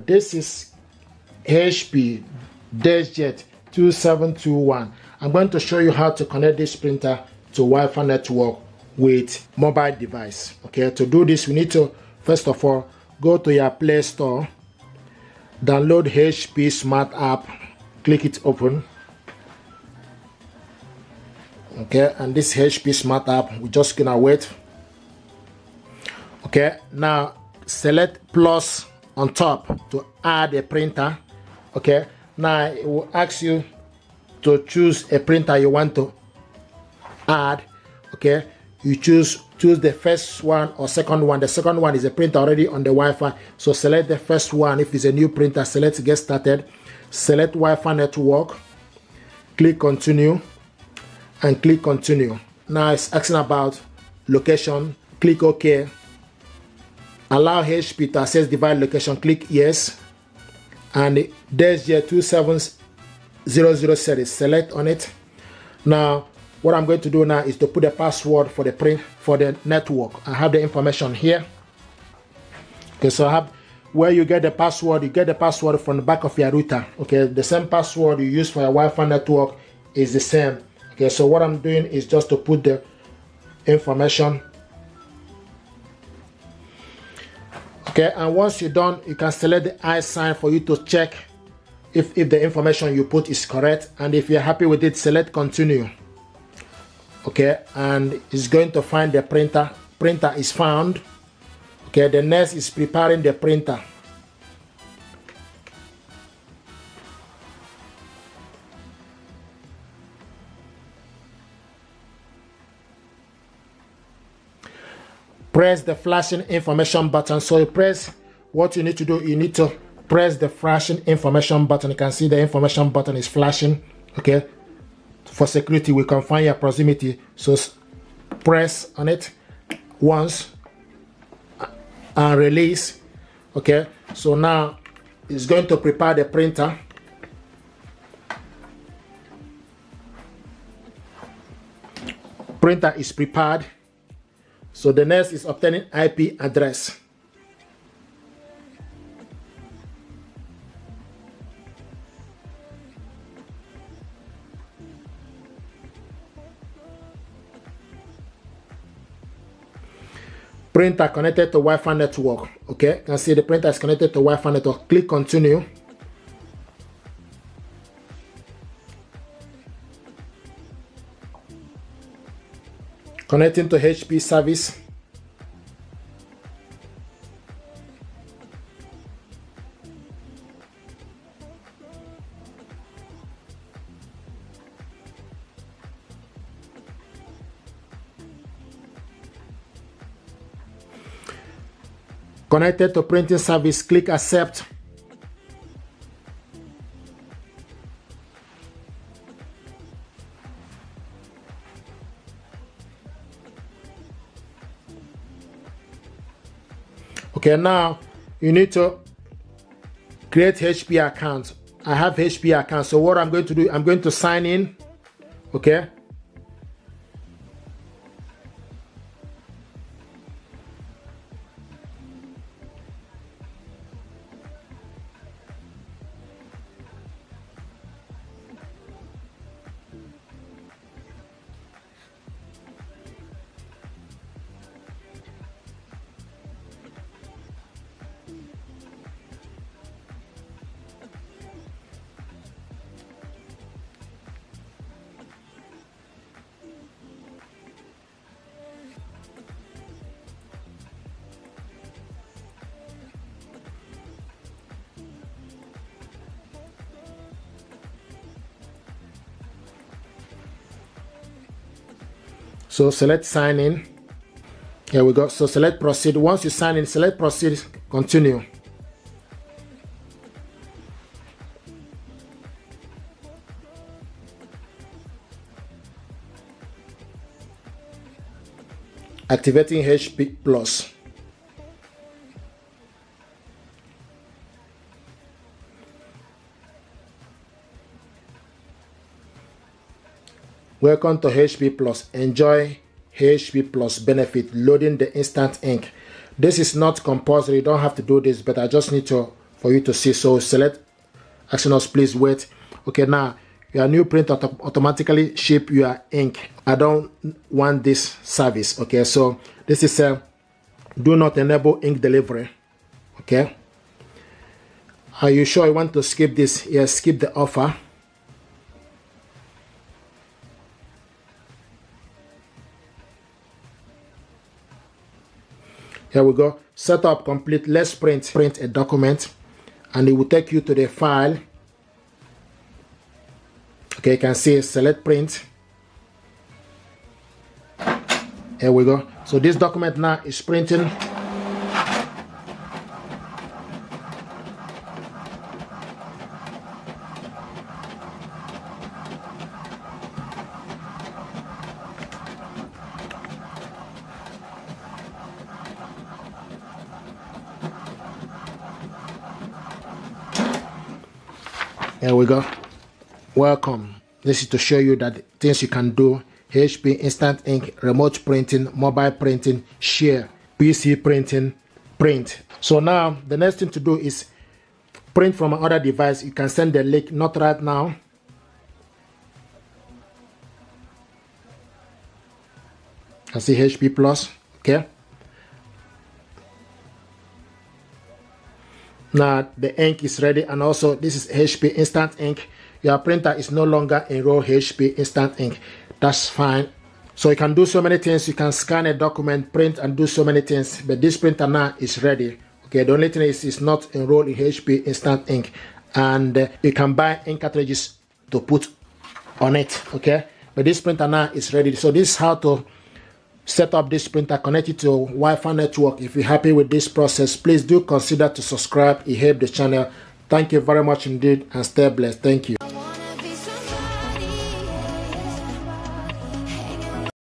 This is HP Deskjet 2721. I'm going to show you how to connect this printer to Wi-Fi network with mobile device. Okay, to do this, we need to first of all go to your Play Store, download HP Smart App, click it open. Okay, and this HP Smart App, we're just gonna wait. Okay, now select plus on top to add a printer. Okay, now it will ask you to choose a printer you want to add. Okay, you choose the first one or second one. The second one is a printer already on the Wi-Fi, so select the first one. If it's a new printer, select get started, select Wi-Fi network, click continue, and click continue. Now it's asking about location, click OK. Allow HP to access device location, click yes, and Deskjet 2700 series, select on it. Now what I'm going to do now is to put the password for the network. I have the information here. Okay, so I have where you get the password. You get the password from the back of your router. Okay, the same password you use for your Wi-Fi network is the same. Okay, so what I'm doing is just to put the information. Okay, and once you're done, you can select the I sign for you to check if the information you put is correct. And if you're happy with it, select continue. Okay, and it's going to find the printer. Printer is found. Okay, the next is preparing the printer. Press the flashing information button. So you press, what you need to do, you need to press the flashing information button. You can see the information button is flashing. Okay, for security we confine your proximity, so press on it once and release. Okay, so now it's going to prepare the printer. Printer is prepared. So the next is obtaining IP address. Printer connected to Wi-Fi network. Okay, you can see the printer is connected to Wi-Fi network. Click continue. Connecting to HP service. Connected to printing service, click accept. Okay, now you need to create HP account. I have HP account, so what I'm going to do, I'm going to sign in. Okay, so select sign in. Here we go. So select proceed. Once you sign in, select proceed, continue. Activating HP Plus. Welcome to HP Plus. Enjoy HP Plus benefit, loading the instant ink. This is not compulsory, you don't have to do this, but I just need to for you to see. So select asking us please wait. Okay, now your new printer automatically ship your ink. I don't want this service. Okay, so this is a do not enable ink delivery. Okay, are you sure you want to skip this? Yes, skip the offer. Here we go. Setup complete. Let's print a document, and it will take you to the file. Okay, you can see select print. Here we go. So this document now is printing. Here we go. Welcome. This is to show you that things you can do: HP instant ink, remote printing, mobile printing, share, PC printing, print. So now the next thing to do is print from another device. You can send the link, not right now. You can see HP Plus. Okay. Now the ink is ready, and also this is HP instant ink. Your printer is no longer enroll HP instant ink. That's fine. So you can do so many things. You can scan a document, print, and do so many things. But this printer now is ready. Okay, the only thing is it's not enrolled in HP instant ink, and you can buy ink cartridges to put on it. Okay, but this printer now is ready. So this is how to set up this printer, connect it to Wi-Fi network. If you're happy with this process, please do consider to subscribe. It helps the channel. Thank you very much indeed, and stay blessed. Thank you.